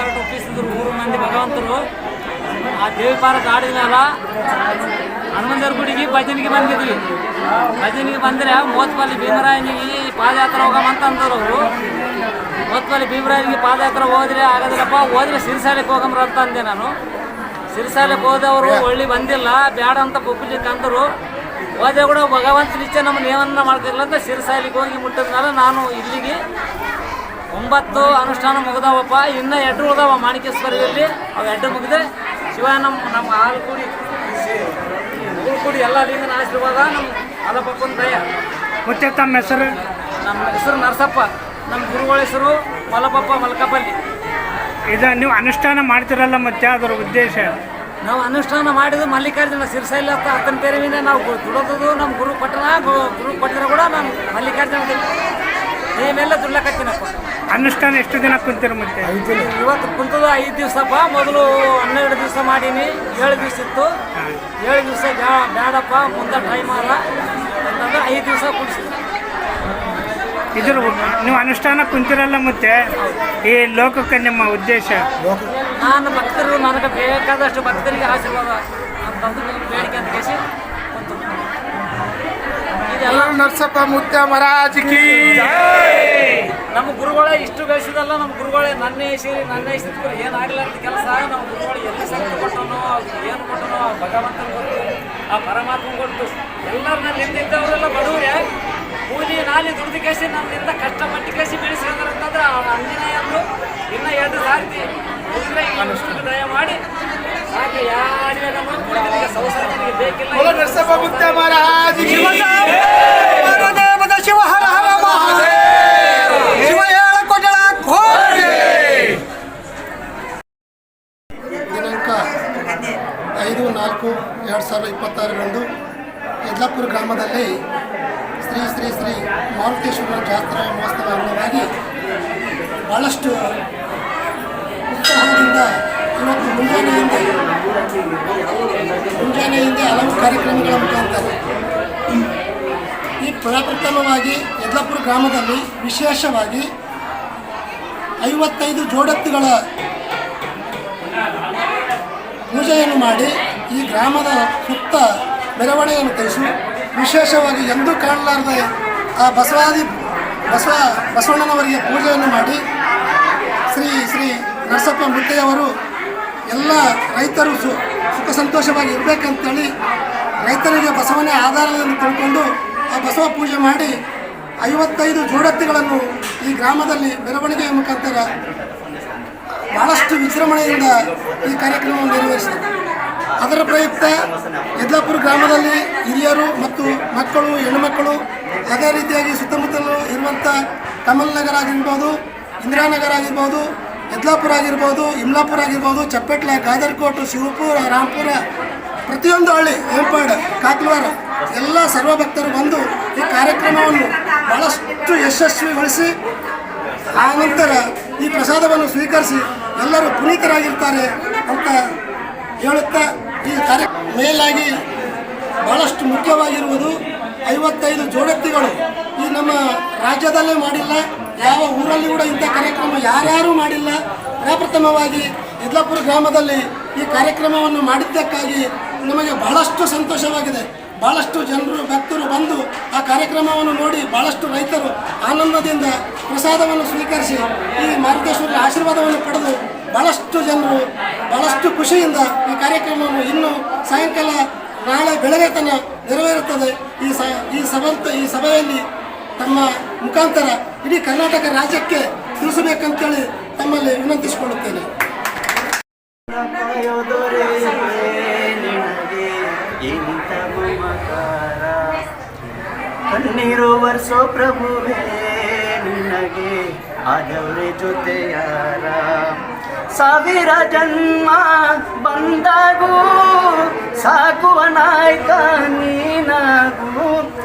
ಪಾರಾಟ ಒಪ್ಪಿಸಿದ್ರು 3 ಮಂದಿ ಭಗವಂತರು. ಆ ದೇವಿ ಪಾರಾಟ ಆಡಿದ ಮೇಲೆ ಹನುಮಂತರ ಗುಡಿಗೆ ಭಜನೆಗೆ ಬಂದಿದ್ವಿ. ಭಜನೆಗೆ ಬಂದರೆ ಮೋತ್ಪಲ್ಲಿ ಭೀಮರಾಯನಿಗೆ ಪಾದಯಾತ್ರೆ ಹೋಗಮಂತ ಅಂದರು ಅವರು. ಮೋತ್ಪಲ್ಲಿ ಭೀಮರಾಯನಿಗೆ ಪಾದಯಾತ್ರೆ ಹೋದ್ರೆ ಆಗೋದಿಲ್ಲಪ್ಪ, ಹೋದ್ರೆ ಸಿರಿಸಾಲೆಗೆ ಹೋಗಮ್ರ ಅಂತ ಅಂದೆ ನಾನು. ಸಿರಿಸಾಲೆಗೆ ಹೋದವರು ಒಳ್ಳೆ ಬಂದಿಲ್ಲ, ಬೇಡ ಅಂತ ಒಪ್ಪಲಿಕ್ಕೆ ಅಂದರು. ಹೋದ್ರೆ ಕೂಡ ಭಗವಂತನ ಇಚ್ಛೆ ನಮ್ಮನ್ನು ಏವನ್ನ ಮಾಡ್ತಿರಲಿಲ್ಲ ಅಂತ ಸಿರಿಸಾಲೆಗೆ ಹೋಗಿ ಮುಟ್ಟಿದ ಮೇಲೆ ನಾನು ಇಲ್ಲಿಗೆ 9 ಅನುಷ್ಠಾನ ಮುಗಿದವಪ್ಪ. ಇನ್ನೂ 2 ಉಳಿದವ ಮಾಣಿಕೇಶ್ವರದಲ್ಲಿ. ಅವು 2 ಮುಗಿದ್ರೆ ಶಿವ ನಮ್ಮ ಹಾಲು ಕೂಡಿ ಎಲ್ಲ ಲಿಂಗನ ಆಶೀರ್ವಾದ ನಮ್ಮ ಅಲಪಪ್ಪನ ದಯ. ಮತ್ತೆ ತಮ್ಮ ಹೆಸರು? ನಮ್ಮ ಹೆಸರು ನರಸಪ್ಪ, ನಮ್ಮ ಗುರುಗಳ ಹೆಸರು ಮಲಪಪ್ಪ ಮಲ್ಕಪಲ್ಲಿ. ಇದು ನೀವು ಅನುಷ್ಠಾನ ಮಾಡ್ತಿರಲ್ಲ, ಮತ್ತೆ ಅದರ ಉದ್ದೇಶ? ನಾವು ಅನುಷ್ಠಾನ ಮಾಡಿದ್ದು ಮಲ್ಲಿಕಾರ್ಜುನ ಸಿರಿಸೈಲ ಅಂತ ಆತನ ಪೇರಿನ ನಾವು ದುಡೋದು. ನಮ್ಮ ಗುರು ಕೊಟ್ಟಿದ್ರೆ ಕೂಡ ನಾನು ಮಲ್ಲಿಕಾರ್ಜುನ ನೀವೆಲ್ಲ ದುಡ್ಲಕತ್ತೀನಪ್ಪ. ಅನುಷ್ಠಾನ ಎಷ್ಟು ದಿನ ಕುಂತೀರ? ಮತ್ತೆ ಇವತ್ತು ಕುಂತದ 5 ದಿವಸಪ್ಪ. ಮೊದಲು 12 ದಿವಸ ಮಾಡೀನಿ, 7 ದಿವಸ ಇತ್ತು. 7 ದಿವಸ ಬೇಡಪ್ಪ, ಮುಂದೆ ಟೈಮ್ ಅಲ್ಲ ಅಂತಂದ್ರೆ 5 ದಿವಸ ಕುಡಿಸಿದ್ರು. ಇದ್ರ ನೀವು ಅನುಷ್ಠಾನ ಕುಂತಿರಲ್ಲ, ಮತ್ತೆ ಈ ಲೋಕಕ್ಕೆ ನಿಮ್ಮ ಉದ್ದೇಶ? ನಾನು ಭಕ್ತರು, ನನಗೆ ಬೇಕಾದಷ್ಟು ಭಕ್ತರಿಗೆ ಆಶೀರ್ವಾದ ಅಂತಂದು ಬೇಡಿಕೆ ಅಂತ ಕೇಸಿ ಕುಂತು. ಇದೆಲ್ಲ ನರಸಪ್ಪ ಮುತ್ಯ ಮಹಾರಾಜಕಿ. ನಮ್ಮ ಗುರುಗಳೇ ಇಷ್ಟು ಗಳಿಸಿದಲ್ಲ. ನಮ್ಮ ಗುರುಗಳೇ ನನ್ನ ಹೆಸರು ಏನಾಗಲ್ಲ ಅಂತ ಕೆಲಸ. ನಮ್ಮ ಗುರುಗಳು ಎಲ್ಲಿ ಶಕ್ತಿ ಕೊಟ್ಟನೋ, ಏನು ಕೊಟ್ಟನೋ ಭಗವಂತನ ಕೊಟ್ಟು, ಆ ಪರಮಾತ್ಮ ಕೊಟ್ಟು. ಎಲ್ಲರೂ ನನ್ನ ಹಿಂದಿದ್ದವರೆಲ್ಲ ಬಡವರೇ, ಕೂಲಿ ನಾಲಿ ದುಡ್ದು ಕೇಸಿ ನನ್ನಿಂದ ಕಷ್ಟಪಟ್ಟು ಕೇಸಿ ಬೆಳೆಸ್ಕೊಂಡ್ರಂತಂದ್ರೆ ಅಂಜನೇಯರು ಇನ್ನೂ 2 ಸಾರ್ತಿ ದಯ ಮಾಡಿ ಸಾಕು. ಯಾರಿಗೆ ನಮ್ಮ ಕುಡಿದನಿಗೆ ಸಂಸಾರನಿಗೆ ಬೇಕಿಲ್ಲ. ನರಸಪ್ಪ ಮುತ್ಯ ಮಹಾರಾಜಕಿ. ಶಿವ ಹರ ಹರ ಮಹಾದೇವ. ಶಿವ ಹೇಳ ಕೊಟ್ಟಳ ಕೋರಿ. ದಿನಾಂಕ 5/4/2026 ಯದ್ಲಾಪುರ ಗ್ರಾಮದಲ್ಲಿ ಶ್ರೀ ಶ್ರೀ ಶ್ರೀ ಮಾರುತೇಶ್ವರ ಜಾತ್ರಾ ಮಹೋತ್ಸವ ಅಂಗವಾಗಿ ಭಾಳಷ್ಟು ಉತ್ಸಾಹದಿಂದ ಇವತ್ತು ಮುಂಜಾನೆಯಿಂದ ಹಲವು ಕಾರ್ಯಕ್ರಮಗಳ ಮುಖಾಂತರ ಈ ಪ್ರಪ್ರಥಮವಾಗಿ ಯದ್ಲಾಪುರ ಗ್ರಾಮದಲ್ಲಿ ವಿಶೇಷವಾಗಿ 55 ಜೋಡತ್ತುಗಳ ಪೂಜೆಯನ್ನು ಮಾಡಿ ಈ ಗ್ರಾಮದ ಸುತ್ತ ಮೆರವಣಿಗೆಯನ್ನು ತರಿಸಿ ವಿಶೇಷವಾಗಿ ಎಂದೂ ಕಾಣಲಾರದೆ ಆ ಬಸವಣ್ಣನವರಿಗೆ ಪೂಜೆಯನ್ನು ಮಾಡಿ ಶ್ರೀ ಶ್ರೀ ನರಸಪ್ಪ ಮುದ್ದೆಯವರು ಎಲ್ಲ ರೈತರು ಸುಖ ಸಂತೋಷವಾಗಿ ಇರಬೇಕಂತೇಳಿ ರೈತರಿಗೆ ಬಸವನೇ ಆಧಾರವನ್ನು ತಿಳ್ಕೊಂಡು ಆ ಬಸವ ಪೂಜೆ ಮಾಡಿ 55 ಜೋಡತ್ತುಗಳನ್ನು ಈ ಗ್ರಾಮದಲ್ಲಿ ಮೆರವಣಿಗೆಯ ಮುಖಾಂತರ ಭಾಳಷ್ಟು ವಿಜೃಂಭಣೆಯಿಂದ ಈ ಕಾರ್ಯಕ್ರಮವನ್ನು ನೆರವೇರಿಸಿದರು. ಅದರ ಪ್ರಯುಕ್ತ ಯದ್ಲಾಪುರ ಗ್ರಾಮದಲ್ಲಿ ಹಿರಿಯರು ಮತ್ತು ಮಕ್ಕಳು, ಹೆಣ್ಣುಮಕ್ಕಳು, ಅದೇ ರೀತಿಯಾಗಿ ಸುತ್ತಮುತ್ತಲು ಇರುವಂಥ ಕಮಲ್ ನಗರ ಆಗಿರ್ಬೋದು, ಇಂದಿರಾನಗರ ಆಗಿರ್ಬೋದು, ಯದ್ಲಾಪುರ ಆಗಿರ್ಬೋದು, ಇಮ್ಲಾಪುರ ಆಗಿರ್ಬೋದು, ಚಪ್ಪೆಟ್ಲ, ಗಾದರ್ಕೋಟು, ಶಿವಪುರ, ರಾಂಪುರ, ಪ್ರತಿಯೊಂದು ಹಳ್ಳಿ, ಹೆಂಪಾಡು, ಕಾಕ್ಲವಾರ ಎಲ್ಲ ಸರ್ವಭಕ್ತರು ಬಂದು ಈ ಕಾರ್ಯಕ್ರಮವನ್ನು ಭಾಳಷ್ಟು ಯಶಸ್ವಿಗೊಳಿಸಿ ಆನಂತರ ಈ ಪ್ರಸಾದವನ್ನು ಸ್ವೀಕರಿಸಿ ಎಲ್ಲರೂ ಪುನೀತರಾಗಿರ್ತಾರೆ ಅಂತ ಹೇಳುತ್ತಾ ಈ ಮೇಲಾಗಿ ಭಾಳಷ್ಟು ಮುಖ್ಯವಾಗಿರುವುದು 55 ಜೋಡತ್ತಿಗಳು ಈ ನಮ್ಮ ರಾಜ್ಯದಲ್ಲೇ ಮಾಡಿಲ್ಲ, ಯಾವ ಊರಲ್ಲಿ ಕೂಡ ಇಂಥ ಕಾರ್ಯಕ್ರಮ ಯಾರ್ಯಾರೂ ಮಾಡಿಲ್ಲ. ಪ್ರಪ್ರಥಮವಾಗಿ ಯದ್ಲಾಪುರ ಗ್ರಾಮದಲ್ಲಿ ಈ ಕಾರ್ಯಕ್ರಮವನ್ನು ಮಾಡಿದ್ದಕ್ಕಾಗಿ ನಮಗೆ ಬಹಳಷ್ಟು ಸಂತೋಷವಾಗಿದೆ. ಭಾಳಷ್ಟು ಜನರು ಭಕ್ತರು ಬಂದು ಆ ಕಾರ್ಯಕ್ರಮವನ್ನು ನೋಡಿ ಭಾಳಷ್ಟು ರೈತರು ಆನಂದದಿಂದ ಪ್ರಸಾದವನ್ನು ಸ್ವೀಕರಿಸಿ ಈ ಮಾರುತೇಶ್ವರ ಆಶೀರ್ವಾದವನ್ನು ಪಡೆದು ಭಾಳಷ್ಟು ಜನರು ಭಾಳಷ್ಟು ಖುಷಿಯಿಂದ ಈ ಕಾರ್ಯಕ್ರಮವನ್ನು ಇನ್ನೂ ಸಾಯಂಕಾಲ ನಾಳೆ ಬೆಳಗ್ಗೆ ತನಕ ನೆರವೇರುತ್ತದೆ. ಈ ಸಭೆಯಲ್ಲಿ ತಮ್ಮ ಮುಖಾಂತರ ಇಡೀ ಕರ್ನಾಟಕ ರಾಜ್ಯಕ್ಕೆ ತಿಳಿಸಬೇಕಂತೇಳಿ ತಮ್ಮಲ್ಲಿ ವಿನಂತಿಸಿಕೊಳ್ಳುತ್ತೇನೆ. ಕಣ್ಣೀರು ವರ್ಷೋ ಪ್ರಭುವೇ ನಿನಗೆ ಆದವರೇ ಜೊತೆಯಾರ, ಸಾವಿರ ಜನ್ಮ ಬಂದಾಗೂ ಸಾಕುವ ನಾಯಕ ನೀನಾಗೂ,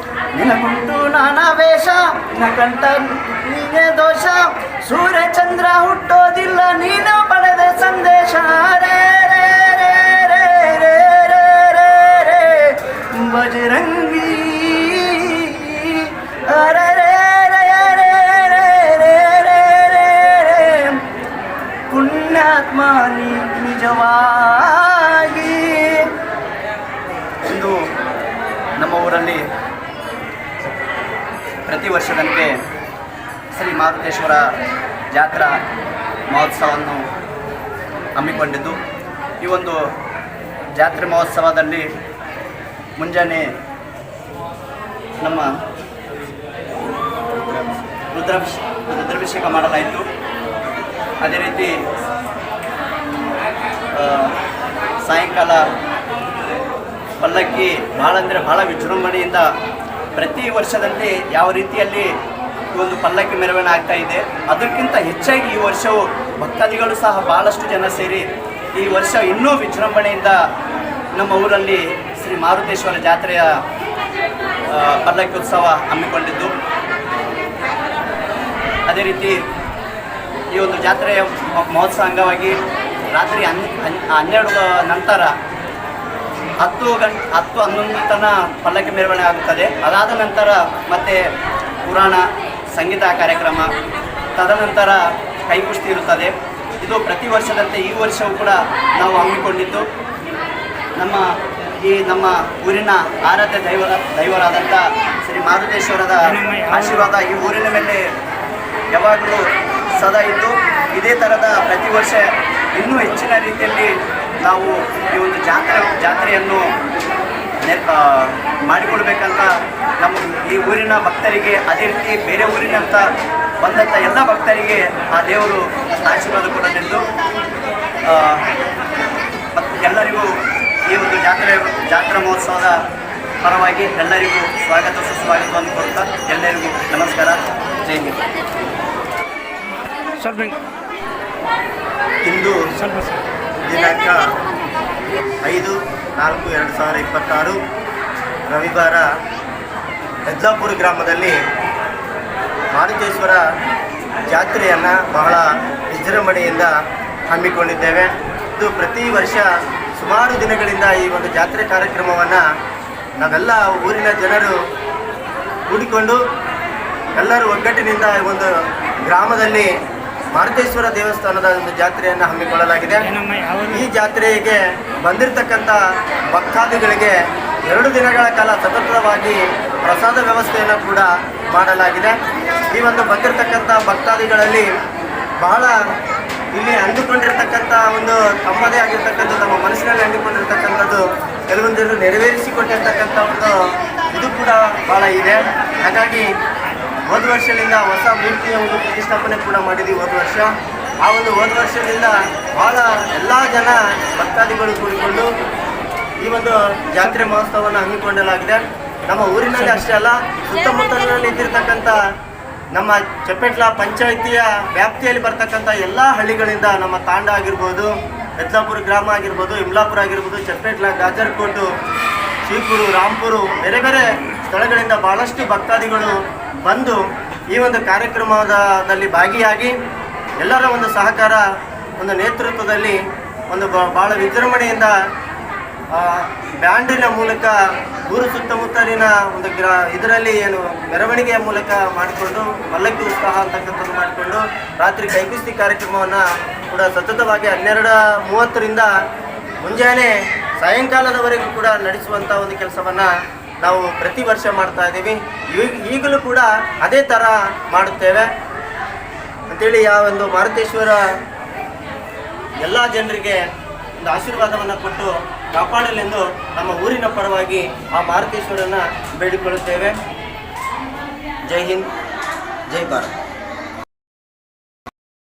ನಿನಗುಂಟು ನಾನಾ ವೇಷ ಕಂಠ ನೀನೇ ದೋಷ, ಸೂರ್ಯಚಂದ್ರ ಹುಟ್ಟೋದಿಲ್ಲ ನೀನು ಪಡೆದ ಸಂದೇಶ. ರೇ ರೇ ರೇ ರೇ ರೇ ರೇ ರೇ ರೇ ಬಜರಂಗಿ ರೇ ರೇ ರೇ ರೇ ರೇ ರೇ ರೇ ರೇ ಪುಣ್ಯಾತ್ಮ ನಿಜವಾಗಿ. ಇಂದು ನಮ್ಮ ಊರಲ್ಲಿ ಪ್ರತಿ ವರ್ಷದಂತೆ ಶ್ರೀ ಮಾರುತೇಶ್ವರ ಜಾತ್ರಾ ಮಹೋತ್ಸವವನ್ನು ಹಮ್ಮಿಕೊಂಡಿದ್ದು, ಈ ಒಂದು ಜಾತ್ರೆ ಮಹೋತ್ಸವದಲ್ಲಿ ಮುಂಜಾನೆ ನಮ್ಮ ರುದ್ರಾಭಿಷೇಕ ಮಾಡಲಾಯಿತು. ಅದೇ ರೀತಿ ಸಾಯಂಕಾಲ ಪಲ್ಲಕ್ಕಿ ಭಾಳ ವಿಜೃಂಭಣೆಯಿಂದ ಪ್ರತಿ ವರ್ಷದಂತೆ ಯಾವ ರೀತಿಯಲ್ಲಿ ಈ ಒಂದು ಪಲ್ಲಕ್ಕಿ ಮೆರವಣಿಗೆ ಆಗ್ತಾ ಇದೆ, ಅದಕ್ಕಿಂತ ಹೆಚ್ಚಾಗಿ ಈ ವರ್ಷವು ಭಕ್ತಾದಿಗಳು ಸಹ ಭಾಳಷ್ಟು ಜನ ಸೇರಿ ಈ ವರ್ಷ ಇನ್ನೂ ವಿಜೃಂಭಣೆಯಿಂದ ನಮ್ಮ ಊರಲ್ಲಿ ಶ್ರೀ ಮಾರುತೇಶ್ವರ ಜಾತ್ರೆಯ ಪಲ್ಲಕ್ಕಿ ಉತ್ಸವ ಹಮ್ಮಿಕೊಂಡಿದ್ದು. ಅದೇ ರೀತಿ ಈ ಒಂದು ಜಾತ್ರೆಯ ಮಹೋತ್ಸವ ಅಂಗವಾಗಿ ರಾತ್ರಿ 12 ನಂತರ 10-11 ತನಕ ಪಲ್ಲಕ್ಕಿ ಮೆರವಣಿಗೆ ಆಗುತ್ತದೆ. ಅದಾದ ನಂತರ ಮತ್ತೆ ಪುರಾಣ ಸಂಗೀತ ಕಾರ್ಯಕ್ರಮ, ತದನಂತರ ಕೈಕುಸ್ತಿ ಇರುತ್ತದೆ. ಇದು ಪ್ರತಿ ವರ್ಷದಂತೆ ಈ ವರ್ಷವೂ ಕೂಡ ನಾವು ಹಮ್ಮಿಕೊಂಡಿದ್ದು, ನಮ್ಮ ಊರಿನ ಆರಾಧ್ಯ ದೈವರಾದಂಥ ಶ್ರೀ ಮಾರುತೇಶ್ವರದ ಆಶೀರ್ವಾದ ಈ ಊರಿನ ಮೇಲೆ ಯಾವಾಗಲೂ ಸದಾ ಇದ್ದು, ಇದೇ ಥರದ ಪ್ರತಿ ವರ್ಷ ಇನ್ನೂ ಹೆಚ್ಚಿನ ರೀತಿಯಲ್ಲಿ ನಾವು ಈ ಒಂದು ಜಾತ್ರೆಯನ್ನು ಮಾಡಿಕೊಡ್ಬೇಕಂತ ನಮ್ಮ ಈ ಊರಿನ ಭಕ್ತರಿಗೆ, ಅದೇ ರೀತಿ ಬೇರೆ ಊರಿನಂತ ಬಂದಂಥ ಎಲ್ಲ ಭಕ್ತರಿಗೆ ಆ ದೇವರು ಆಶೀರ್ವಾದ ಕೊಡಲೆಂದು ಮತ್ತು ಎಲ್ಲರಿಗೂ ಈ ಒಂದು ಜಾತ್ರಾ ಮಹೋತ್ಸವದ ಪರವಾಗಿ ಎಲ್ಲರಿಗೂ ಸ್ವಾಗತ ಸುಸ್ವಾಗತವನ್ನು ಕೊಡ್ತಾ ಎಲ್ಲರಿಗೂ ನಮಸ್ಕಾರ. ಜೈ ಹಿಂದ್. ಇಂದು ದಿನಾಂಕ 5/4/2026 ರವಿವಾರ ಯದ್ಲಾಪುರ ಗ್ರಾಮದಲ್ಲಿ ಮಾರುತೇಶ್ವರ ಜಾತ್ರೆಯನ್ನು ಬಹಳ ವಿಜೃಂಭಣೆಯಿಂದ ಹಮ್ಮಿಕೊಂಡಿದ್ದೇವೆ. ಇದು ಪ್ರತಿ ವರ್ಷ ಸುಮಾರು ದಿನಗಳಿಂದ ಈ ಒಂದು ಜಾತ್ರೆ ಕಾರ್ಯಕ್ರಮವನ್ನು ನಾವೆಲ್ಲ ಊರಿನ ಜನರು ಕೂಡಿಕೊಂಡು ಎಲ್ಲರೂ ಒಗ್ಗಟ್ಟಿನಿಂದ ಈ ಒಂದು ಗ್ರಾಮದಲ್ಲಿ ಮಾರುತೇಶ್ವರ ದೇವಸ್ಥಾನದ ಒಂದು ಜಾತ್ರೆಯನ್ನು ಹಮ್ಮಿಕೊಳ್ಳಲಾಗಿದೆ. ಈ ಜಾತ್ರೆಗೆ ಬಂದಿರತಕ್ಕಂಥ ಭಕ್ತಾದಿಗಳಿಗೆ 2 ದಿನಗಳ ಕಾಲ ಸತತವಾಗಿ ಪ್ರಸಾದ ವ್ಯವಸ್ಥೆಯನ್ನು ಕೂಡ ಮಾಡಲಾಗಿದೆ. ಈ ಒಂದು ಬಂದಿರತಕ್ಕಂಥ ಭಕ್ತಾದಿಗಳಲ್ಲಿ ಬಹಳ ಇಲ್ಲಿ ಅಂದುಕೊಂಡಿರ್ತಕ್ಕಂಥ ಒಂದು ತಮ್ಮದೇ ಆಗಿರ್ತಕ್ಕಂಥ ನಮ್ಮ ಮನಸ್ಸಿನಲ್ಲಿ ಅಂದುಕೊಂಡಿರ್ತಕ್ಕಂಥದ್ದು ಕೆಲವೊಂದನ್ನು ನೆರವೇರಿಸಿಕೊಟ್ಟಿರ್ತಕ್ಕಂಥ ಒಂದು ಇದು ಕೂಡ ಭಾಳ ಇದೆ. ಹಾಗಾಗಿ ಹೋದ ವರ್ಷದಿಂದ ಹೊಸ ಮೂರ್ತಿಯ ಒಂದು ಪ್ರತಿಷ್ಠಾಪನೆ ಕೂಡ ಮಾಡಿದ್ದೀವಿ. ಹೋದ ವರ್ಷದಿಂದ ಭಾಳ ಎಲ್ಲ ಜನ ಭಕ್ತಾದಿಗಳು ಕೂಡಿಕೊಂಡು ಈ ಒಂದು ಜಾತ್ರೆ ಮಹೋತ್ಸವವನ್ನು ಹಮ್ಮಿಕೊಳ್ಳಲಾಗಿದೆ. ನಮ್ಮ ಊರಿನಲ್ಲಿ ಅಷ್ಟೇ ಅಲ್ಲ, ಸುತ್ತಮುತ್ತಲಿನಲ್ಲಿ ಇದ್ದಿರ್ತಕ್ಕಂಥ ನಮ್ಮ ಚಪ್ಪೆಟ್ಲ ಪಂಚಾಯಿತಿಯ ವ್ಯಾಪ್ತಿಯಲ್ಲಿ ಬರ್ತಕ್ಕಂಥ ಎಲ್ಲ ಹಳ್ಳಿಗಳಿಂದ ನಮ್ಮ ತಾಂಡ ಆಗಿರ್ಬೋದು, ಯದ್ಲಾಪುರ ಗ್ರಾಮ ಆಗಿರ್ಬೋದು, ಇಮ್ಲಾಪುರ ಆಗಿರ್ಬೋದು, ಚಪ್ಪೆಟ್ಲ, ಗಾಜರ್ಕೋಟು, ಶ್ರೀಪುರು, ರಾಂಪುರು, ಬೇರೆ ಬೇರೆ ಸ್ಥಳಗಳಿಂದ ಭಾಳಷ್ಟು ಭಕ್ತಾದಿಗಳು ಬಂದು ಈ ಒಂದು ಕಾರ್ಯಕ್ರಮದಲ್ಲಿ ಭಾಗಿಯಾಗಿ ಎಲ್ಲರ ಒಂದು ಸಹಕಾರ, ಒಂದು ನೇತೃತ್ವದಲ್ಲಿ ಒಂದು ಭಾಳ ವಿಜೃಂಭಣೆಯಿಂದ ಬ್ಯಾಂಡಿನ ಮೂಲಕ ಊರು ಸುತ್ತಮುತ್ತಲಿನ ಒಂದು ಇದರಲ್ಲಿ ಏನು ಮೆರವಣಿಗೆಯ ಮೂಲಕ ಮಾಡಿಕೊಂಡು ಪಲ್ಲಕ್ಕಿ ಉತ್ಸಾಹ ಅಂತಕ್ಕಂಥದ್ದು ಮಾಡಿಕೊಂಡು ರಾತ್ರಿ ಕೈಕುಸ್ತಿ ಕಾರ್ಯಕ್ರಮವನ್ನು ಕೂಡ ಸತತವಾಗಿ 12:30ರಿಂದ ಮುಂಜಾನೆ ಸಾಯಂಕಾಲದವರೆಗೂ ಕೂಡ ನಡೆಸುವಂಥ ಒಂದು ಕೆಲಸವನ್ನು ನಾವು ಪ್ರತಿ ವರ್ಷ ಮಾಡ್ತಾ ಇದ್ದೀವಿ. ಈಗಲೂ ಕೂಡ ಅದೇ ಥರ ಮಾಡುತ್ತೇವೆ ಅಂಥೇಳಿ ಆ ಒಂದು ಮಾರುತೇಶ್ವರ ಎಲ್ಲ ಜನರಿಗೆ ಒಂದು ಆಶೀರ್ವಾದವನ್ನು ಕೊಟ್ಟು ಕಾಪಾಡಲೆಂದು ನಮ್ಮ ಊರಿನ ಪರವಾಗಿ ಆ ಮಾರುತೇಶ್ವರನ ಬೇಡಿಕೊಳ್ಳುತ್ತೇವೆ. ಜೈ ಹಿಂದ್, ಜೈ ಭಾರತ್.